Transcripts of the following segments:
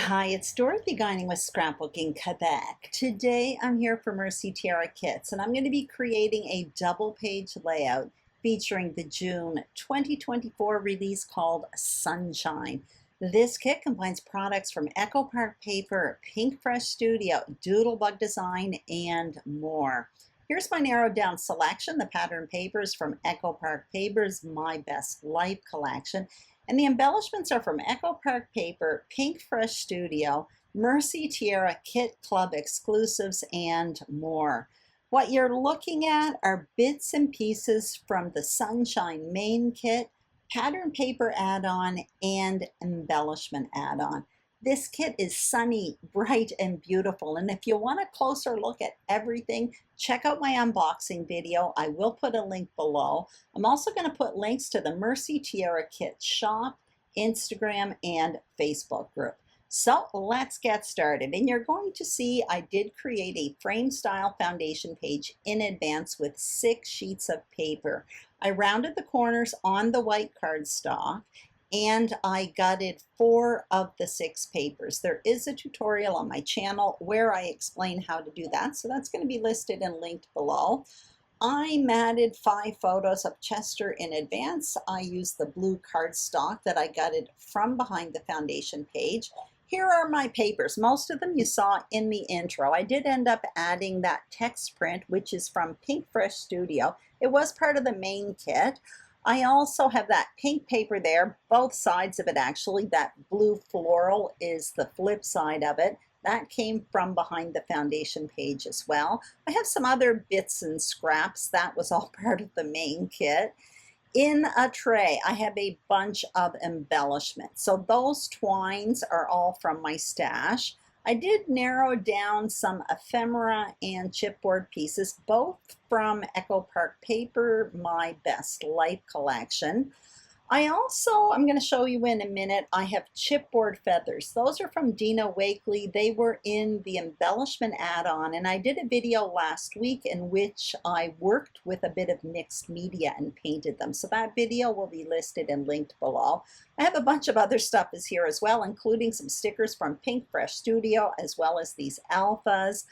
Hi, it's Dorothy Guining with Scrapbooking Quebec. Today I'm here for Mercy Tiara Kits, and I'm going to be creating a double page layout featuring the June 2024 release called Sunshine. This kit combines products from Echo Park Paper, Pink Fresh Studio, Doodlebug Design, and more. Here's my narrowed down selection. The pattern papers from Echo Park Paper's My Best Life collection. And the embellishments are from Echo Park Paper, Pink Fresh Studio, Mercy Tiara Kit Club exclusives, and more. What you're looking at are bits and pieces from the Sunshine main kit, pattern paper add-on, and embellishment add-on. This kit is sunny, bright, and beautiful. And if you want a closer look at everything, check out my unboxing video. I will put a link below. I'm also going to put links to the Mercy Tiara Kit shop, Instagram, and Facebook group. So let's get started. And you're going to see I did create a frame style foundation page in advance with 6 sheets of paper. I rounded the corners on the white cardstock, and I gutted 4 of the 6 papers. There is a tutorial on my channel where I explain how to do that, so that's going to be listed and linked below. I matted 5 photos of Chester in advance. I used the blue cardstock that I gutted from behind the foundation page. Here are my papers. Most of them you saw in the intro. I did end up adding that text print, which is from Pink Fresh Studio. It was part of the main kit. I also have that pink paper there, both sides of it actually. That blue floral is the flip side of it. That came from behind the foundation page as well. I have some other bits and scraps. That was all part of the main kit. In a tray, I have a bunch of embellishments. So those twines are all from my stash. I did narrow down some ephemera and chipboard pieces, both from Echo Park Paper, My Best Life collection. I'm going to show you in a minute, I have chipboard feathers. Those are from Dina Wakely. They were in the embellishment add-on, and I did a video last week in which I worked with a bit of mixed media and painted them. So that video will be listed and linked below. I have a bunch of other stuff is here as well, including some stickers from Pink Fresh Studio, as well as these alphas.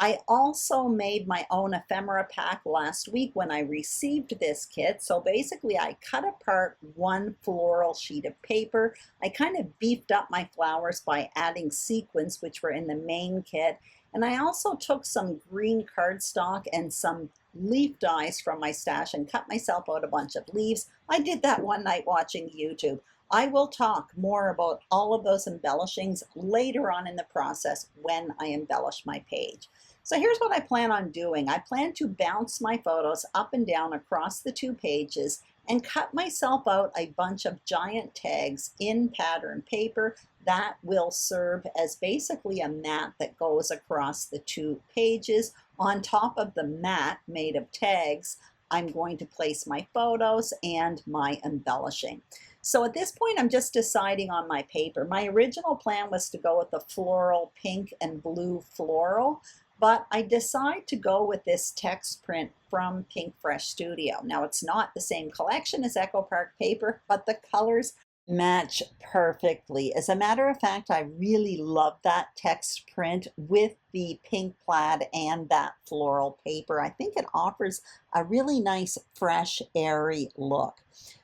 I also made my own ephemera pack last week when I received this kit. So basically I cut apart one floral sheet of paper. I kind of beefed up my flowers by adding sequins, which were in the main kit. And I also took some green cardstock and some leaf dies from my stash and cut myself out a bunch of leaves. I did that one night watching YouTube. I will talk more about all of those embellishings later on in the process when I embellish my page. So here's what I plan on doing. I plan to bounce my photos up and down across the 2 pages and cut myself out a bunch of giant tags in pattern paper that will serve as basically a mat that goes across the 2 pages. On top of the mat made of tags, I'm going to place my photos and my embellishing. So at this point, I'm just deciding on my paper. My original plan was to go with the floral pink and blue floral, but I decide to go with this text print from Pink Fresh Studio. Now, it's not the same collection as Echo Park Paper, but the colors match perfectly. As a matter of fact, I really love that text print with the pink plaid and that floral paper. I think it offers a really nice, fresh, airy look.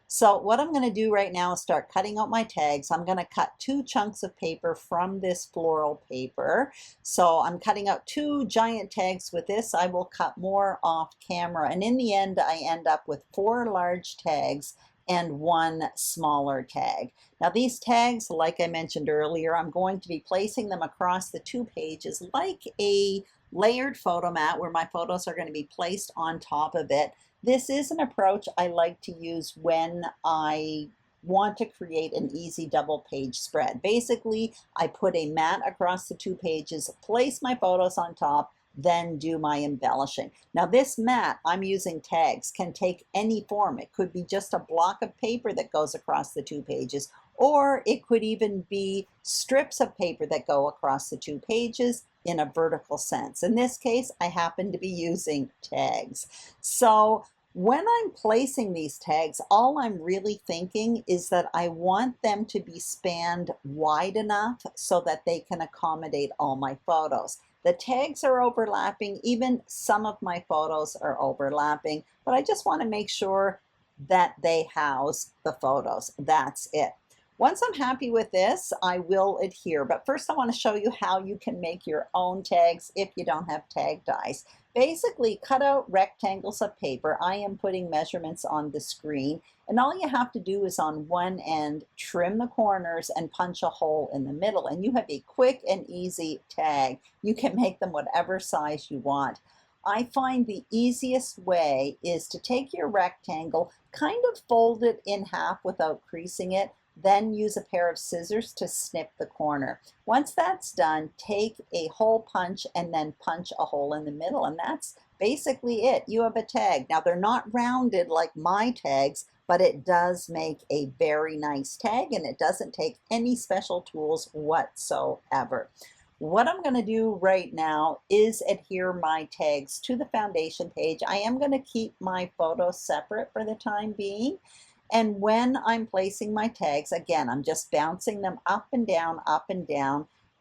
So what I'm going to do right now is start cutting out my tags. I'm going to cut 2 chunks of paper from this floral paper. So I'm cutting out 2 giant tags with this. I will cut more off camera. And in the end, I end up with 4 large tags and 1 smaller tag. Now these tags, like I mentioned earlier, I'm going to be placing them across the 2 pages like a layered photo mat where my photos are going to be placed on top of it. This is an approach I like to use when I want to create an easy double page spread. Basically, I put a mat across the 2 pages, place my photos on top, then do my embellishing. Now this mat, I'm using tags, can take any form. It could be just a block of paper that goes across the 2 pages, or it could even be strips of paper that go across the 2 pages in a vertical sense. In this case, I happen to be using tags. So When I'm placing these tags, all I'm really thinking is that I want them to be spanned wide enough so that they can accommodate all my photos. The tags are overlapping, even some of my photos are overlapping, but I just want to make sure that they house the photos. That's it. Once I'm happy with this, I will adhere. But first I want to show you how you can make your own tags if you don't have tag dies. Basically, cut out rectangles of paper. I am putting measurements on the screen, and all you have to do is on one end, trim the corners and punch a hole in the middle, and you have a quick and easy tag. You can make them whatever size you want. I find the easiest way is to take your rectangle, kind of fold it in half without creasing it, then use a pair of scissors to snip the corner. Once that's done, take a hole punch and then punch a hole in the middle, and that's basically it. You have a tag. Now they're not rounded like my tags, but it does make a very nice tag, and it doesn't take any special tools whatsoever. What I'm going to do right now is adhere my tags to the foundation page. I am going to keep my photos separate for the time being. And when I'm placing my tags, again, I'm just bouncing them up and down,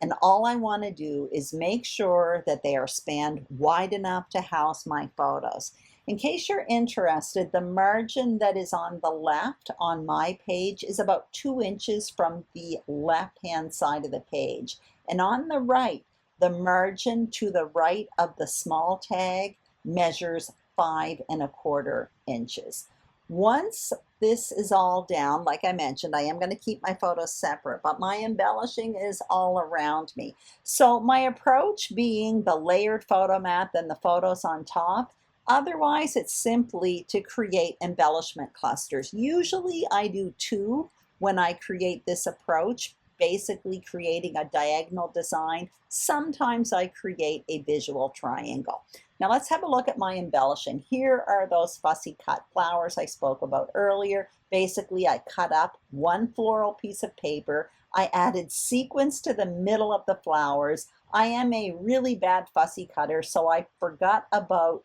and all I want to do is make sure that they are spanned wide enough to house my photos. In case you're interested, the margin that is on the left on my page is about 2 inches from the left-hand side of the page. And on the right, the margin to the right of the small tag measures 5¼ inches. Once this is all down, like I mentioned, I am going to keep my photos separate, but my embellishing is all around me. So my approach being the layered photo mat, then the photos on top. Otherwise, it's simply to create embellishment clusters. Usually I do 2 when I create this approach, basically creating a diagonal design. Sometimes I create a visual triangle. Now let's have a look at my embellishing. Here are those fussy cut flowers I spoke about earlier. Basically, I cut up one floral piece of paper. I added sequins to the middle of the flowers. I am a really bad fussy cutter, so I forgot about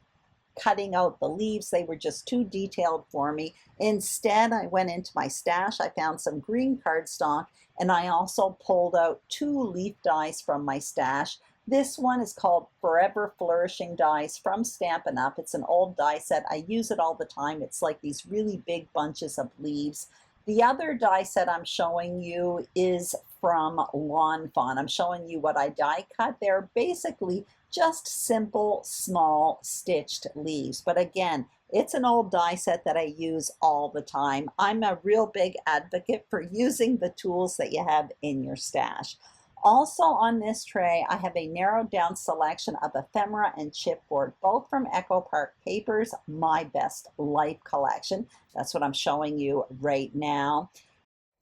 cutting out the leaves. They were just too detailed for me. Instead, I went into my stash. I found some green cardstock, and I also pulled out 2 leaf dies from my stash. This one is called Forever Flourishing Dies from Stampin' Up. It's an old die set. I use it all the time. It's like these really big bunches of leaves. The other die set I'm showing you is from Lawn Fawn. I'm showing you what I die cut. They're basically just simple, small, stitched leaves. But again, it's an old die set that I use all the time. I'm a real big advocate for using the tools that you have in your stash. Also on this tray, I have a narrowed down selection of ephemera and chipboard, both from Echo Park Papers, My Best Life collection. That's what I'm showing you right now.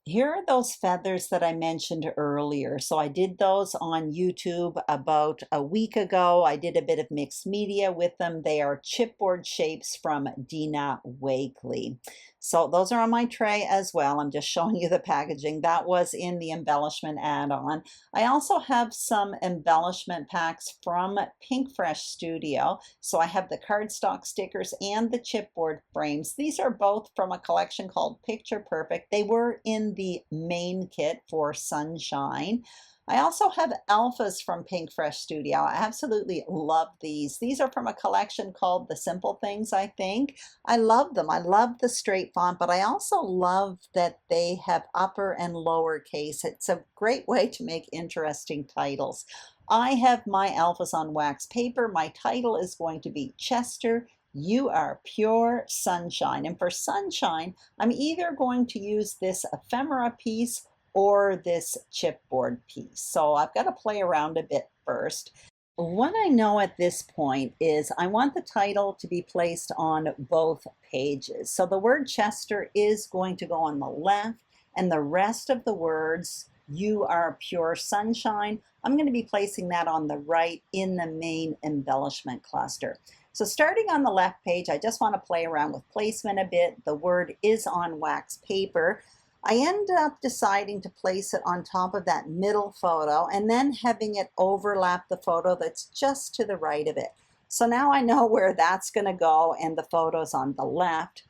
Here are those feathers that I mentioned earlier. So I did those on YouTube about a week ago. I did a bit of mixed media with them. They are chipboard shapes from Dina Wakely. So those are on my tray as well. I'm just showing you the packaging. That was in the embellishment add-on. I also have some embellishment packs from Pink Fresh Studio. So I have the cardstock stickers and the chipboard frames. These are both from a collection called Picture Perfect. They were in the main kit for Sunshine. I also have alphas from Pink Fresh Studio. I absolutely love these. These are from a collection called The Simple Things, I think. I love them. I love the straight font, but I also love that they have upper and lower case. It's a great way to make interesting titles. I have my alphas on wax paper. My title is going to be Chester, You Are Pure Sunshine. And for Sunshine, I'm either going to use this ephemera piece or this chipboard piece. So I've got to play around a bit first. What I know at this point is I want the title to be placed on both pages. So the word Chester is going to go on the left, and the rest of the words, You Are Pure Sunshine, I'm going to be placing that on the right in the main embellishment cluster. So starting on the left page, I just want to play around with placement a bit. The word is on wax paper. I end up deciding to place it on top of that middle photo and then having it overlap the photo that's just to the right of it. So now I know where that's going to go, and the photo's on the left.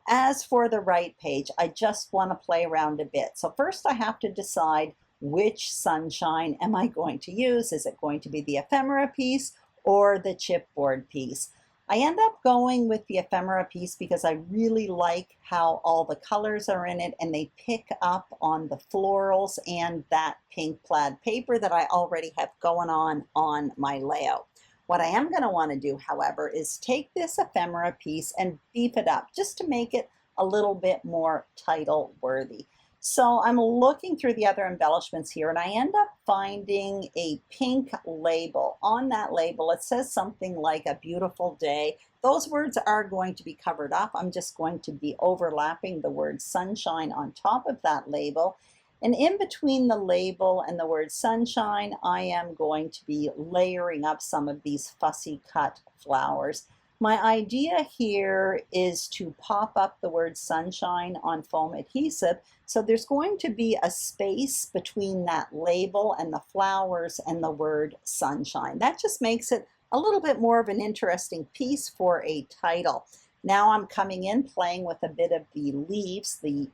As for the right page, I just want to play around a bit. So first I have to decide which sunshine am I going to use. Is it going to be the ephemera piece or the chipboard piece? I end up going with the ephemera piece because I really like how all the colors are in it and they pick up on the florals and that pink plaid paper that I already have going on my layout. What I am going to want to do, however, is take this ephemera piece and beef it up just to make it a little bit more title worthy. So I'm looking through the other embellishments here and I end up finding a pink label. On that label, it says something like a beautiful day. Those words are going to be covered up. I'm just going to be overlapping the word sunshine on top of that label. And in between the label and the word sunshine, I am going to be layering up some of these fussy cut flowers. My idea here is to pop up the word sunshine on foam adhesive. So there's going to be a space between that label and the flowers and the word sunshine. That just makes it a little bit more of an interesting piece for a title. Now I'm coming in playing with a bit of the leaves, the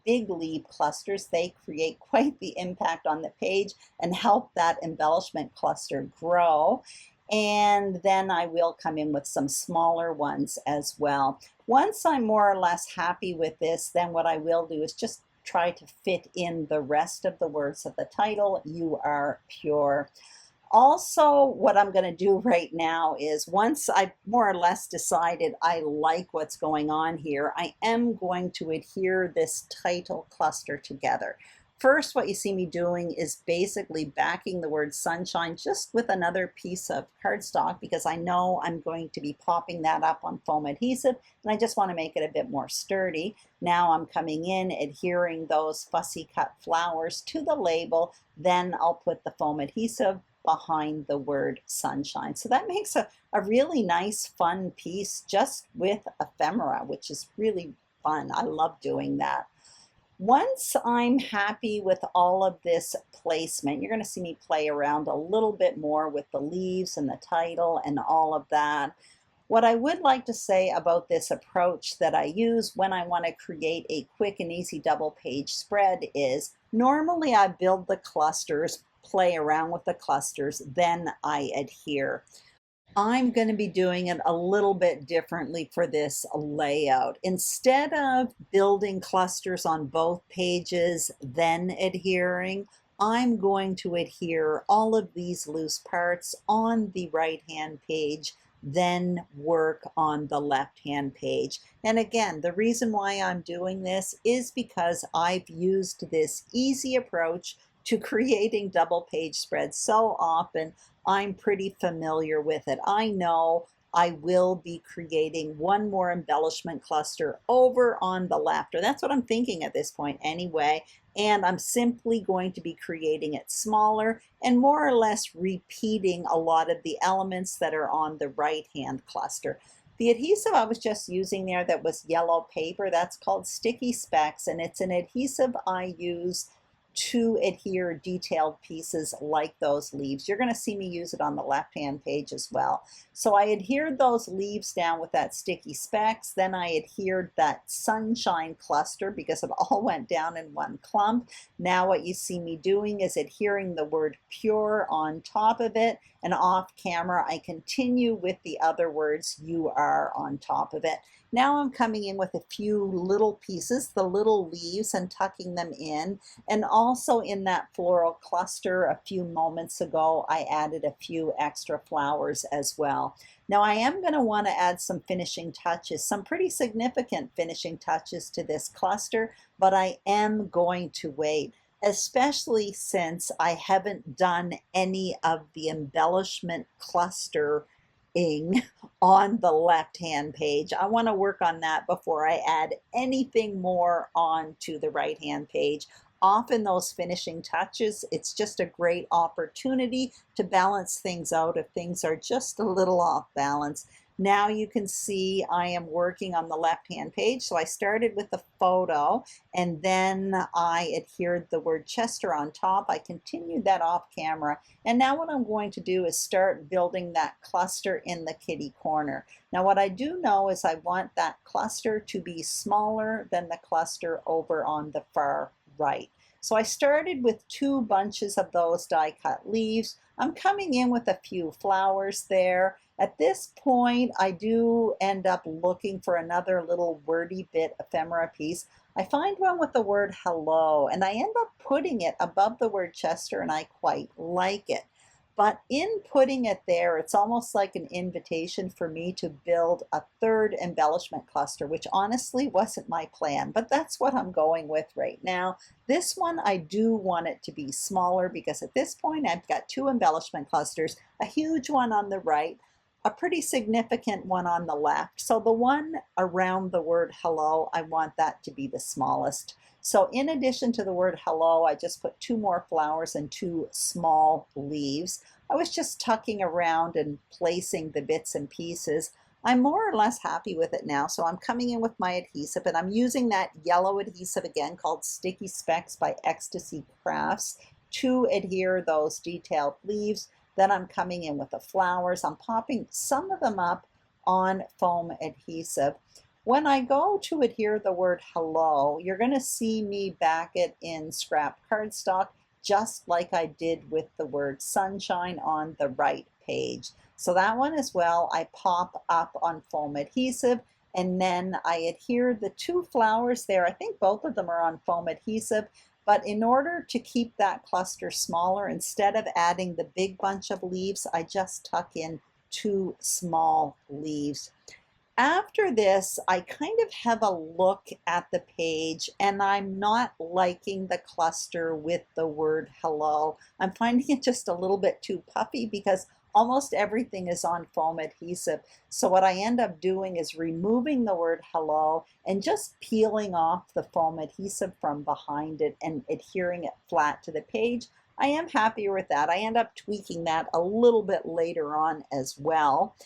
big leaf clusters. They create quite the impact on the page and help that embellishment cluster grow. And then I will come in with some smaller ones as well. Once I'm more or less happy with this, then what I will do is just try to fit in the rest of the words of the title, You Are Pure. Also, what I'm going to do right now is once I've more or less decided I like what's going on here, I am going to adhere this title cluster together. First, what you see me doing is basically backing the word sunshine just with another piece of cardstock because I know I'm going to be popping that up on foam adhesive and I just want to make it a bit more sturdy. Now I'm coming in, adhering those fussy cut flowers to the label, then I'll put the foam adhesive behind the word sunshine. So that makes a really nice, fun piece just with ephemera, which is really fun. I love doing that. Once I'm happy with all of this placement, you're going to see me play around a little bit more with the leaves and the title and all of that. What I would like to say about this approach that I use when I want to create a quick and easy double page spread is normally I build the clusters, play around with the clusters, then I adhere. I'm going to be doing it a little bit differently for this layout. Instead of building clusters on both pages, then adhering, I'm going to adhere all of these loose parts on the right-hand page, then work on the left-hand page. And again, the reason why I'm doing this is because I've used this easy approach to creating double page spreads so often. I'm pretty familiar with it. I know I will be creating one more embellishment cluster over on the left, or that's what I'm thinking at this point anyway, and I'm simply going to be creating it smaller and more or less repeating a lot of the elements that are on the right-hand cluster. The adhesive I was just using there that was yellow paper, that's called Sticky Specs, and it's an adhesive I use to adhere detailed pieces like those leaves. You're going to see me use it on the left-hand page as well. So I adhered those leaves down with that Sticky Specs, then I adhered that sunshine cluster because it all went down in one clump. Now what you see me doing is adhering the word pure on top of it, and off camera I continue with the other words you are on top of it. Now I'm coming in with a few little pieces, the little leaves, and tucking them in. And also in that floral cluster a few moments ago, I added a few extra flowers as well. Now I am going to want to add some finishing touches, some pretty significant finishing touches to this cluster, but I am going to wait, especially since I haven't done any of the embellishment cluster on the left-hand page. I want to work on that before I add anything more onto the right-hand page. Often those finishing touches, it's just a great opportunity to balance things out if things are just a little off balance. Now you can see I am working on the left-hand page. So I started with the photo and then I adhered the word Chester on top. I continued that off camera. And now what I'm going to do is start building that cluster in the kitty corner. Now what I do know is I want that cluster to be smaller than the cluster over on the far right. So I started with 2 bunches of those die cut leaves. I'm coming in with a few flowers there. At this point, I do end up looking for another little wordy bit ephemera piece. I find one with the word hello, and I end up putting it above the word Chester, and I quite like it. But in putting it there, it's almost like an invitation for me to build a 3rd embellishment cluster, which honestly wasn't my plan, but that's what I'm going with right now. This one, I do want it to be smaller because at this point, I've got 2 embellishment clusters, a huge one on the right, a pretty significant one on the left. So the one around the word hello, I want that to be the smallest. So in addition to the word hello, I just put 2 more flowers and 2 small leaves. I was just tucking around and placing the bits and pieces. I'm more or less happy with it now. So I'm coming in with my adhesive and I'm using that yellow adhesive again called Sticky Specks by Ecstasy Crafts to adhere those detailed leaves. Then I'm coming in with the flowers. I'm popping some of them up on foam adhesive. When I go to adhere the word hello, you're going to see me back it in scrap cardstock, just like I did with the word sunshine on the right page. So that one as well, I pop up on foam adhesive, and then I adhere the 2 flowers there. I think both of them are on foam adhesive. But in order to keep that cluster smaller, instead of adding the big bunch of leaves, I just tuck in 2 small leaves. After this, I kind of have a look at the page and I'm not liking the cluster with the word hello. I'm finding it just a little bit too puffy because almost everything is on foam adhesive. So what I end up doing is removing the word hello and just peeling off the foam adhesive from behind it and adhering it flat to the page. I am happier with that. I end up tweaking that a little bit later on as well.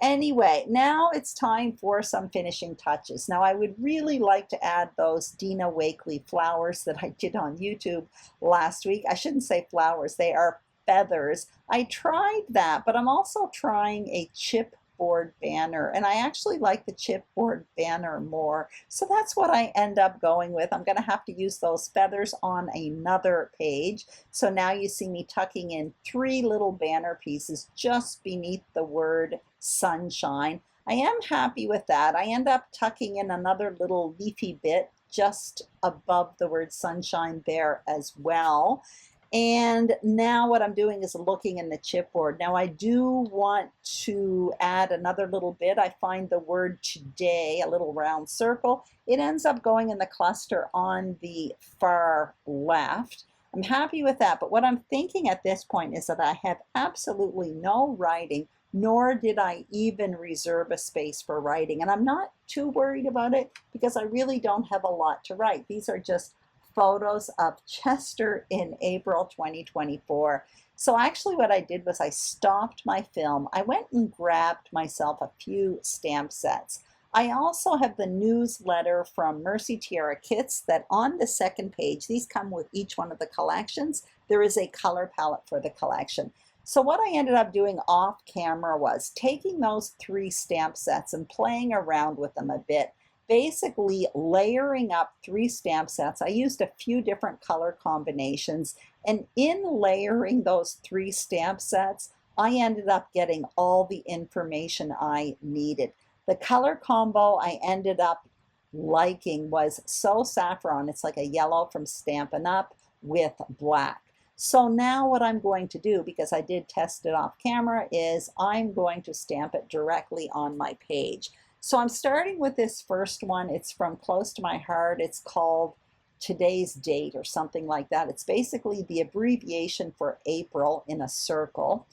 Anyway, now it's time for some finishing touches. Now I would really like to add those Dina Wakley flowers that I did on YouTube last week. I shouldn't say flowers, they are feathers. I tried that, but I'm also trying a chipboard banner, and I actually like the chipboard banner more. So that's what I end up going with. I'm going to have to use those feathers on another page. So now you see me tucking in 3 little banner pieces just beneath the word sunshine. I am happy with that. I end up tucking in another little leafy bit just above the word sunshine there as well. And now what I'm doing is looking in the chipboard. Now I do want to add another little bit. I find the word today, a little round circle. It ends up going in the cluster on the far left. I'm happy with that, but what I'm thinking at this point is that I have absolutely no writing, nor did I even reserve a space for writing. And I'm not too worried about it because I really don't have a lot to write. These are just photos of Chester in April 2024. So actually what I did was I stopped my film. I went and grabbed myself a few stamp sets. I also have the newsletter from Mercy Tiara Kits that on the 2nd page, these come with each one of the collections. There is a color palette for the collection. So what I ended up doing off camera was taking those 3 stamp sets and playing around with them a bit, basically layering up 3 stamp sets. I used a few different color combinations, and in layering those 3 stamp sets, I ended up getting all the information I needed. The color combo I ended up liking was So Saffron. It's like a yellow from Stampin' Up with black. So now what I'm going to do, because I did test it off camera, is I'm going to stamp it directly on my page. So I'm starting with this first one. It's from Close to My Heart. It's called Today's Date or something like that. It's basically the abbreviation for April in a circle.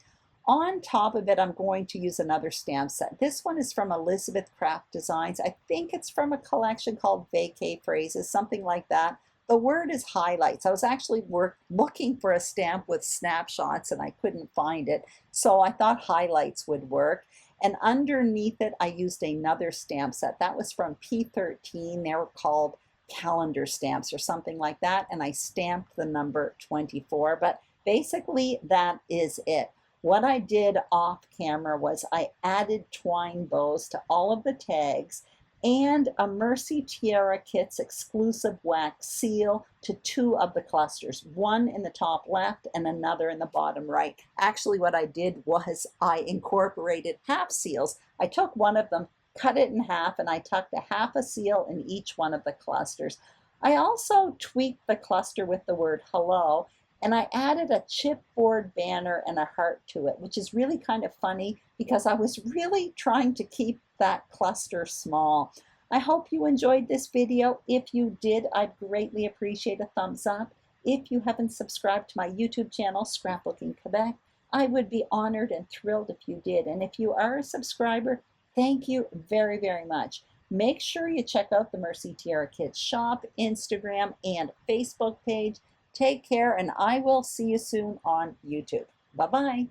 On top of it, I'm going to use another stamp set. This one is from Elizabeth Craft Designs. I think it's from a collection called Vacay Phrases, something like that. The word is highlights. I was actually looking for a stamp with snapshots and I couldn't find it. So I thought highlights would work. And underneath it, I used another stamp set. That was from P13. They were called calendar stamps or something like that. And I stamped the number 24. But basically, that is it. What I did off camera was I added twine bows to all of the tags and a Mercy Tiara Kits exclusive wax seal to 2 of the clusters, one in the top left and another in the bottom right. Actually, what I did was I incorporated half seals. I took one of them, cut it in half, and I tucked a half a seal in each one of the clusters. I also tweaked the cluster with the word hello, and I added a chipboard banner and a heart to it, which is really kind of funny because I was really trying to keep that cluster small. I hope you enjoyed this video. If you did, I'd greatly appreciate a thumbs up. If you haven't subscribed to my YouTube channel, Scrapbooking Quebec, I would be honored and thrilled if you did. And if you are a subscriber, thank you very, very much. Make sure you check out the Mercy Tiara Kits shop, Instagram, and Facebook page. Take care, and I will see you soon on YouTube. Bye-bye.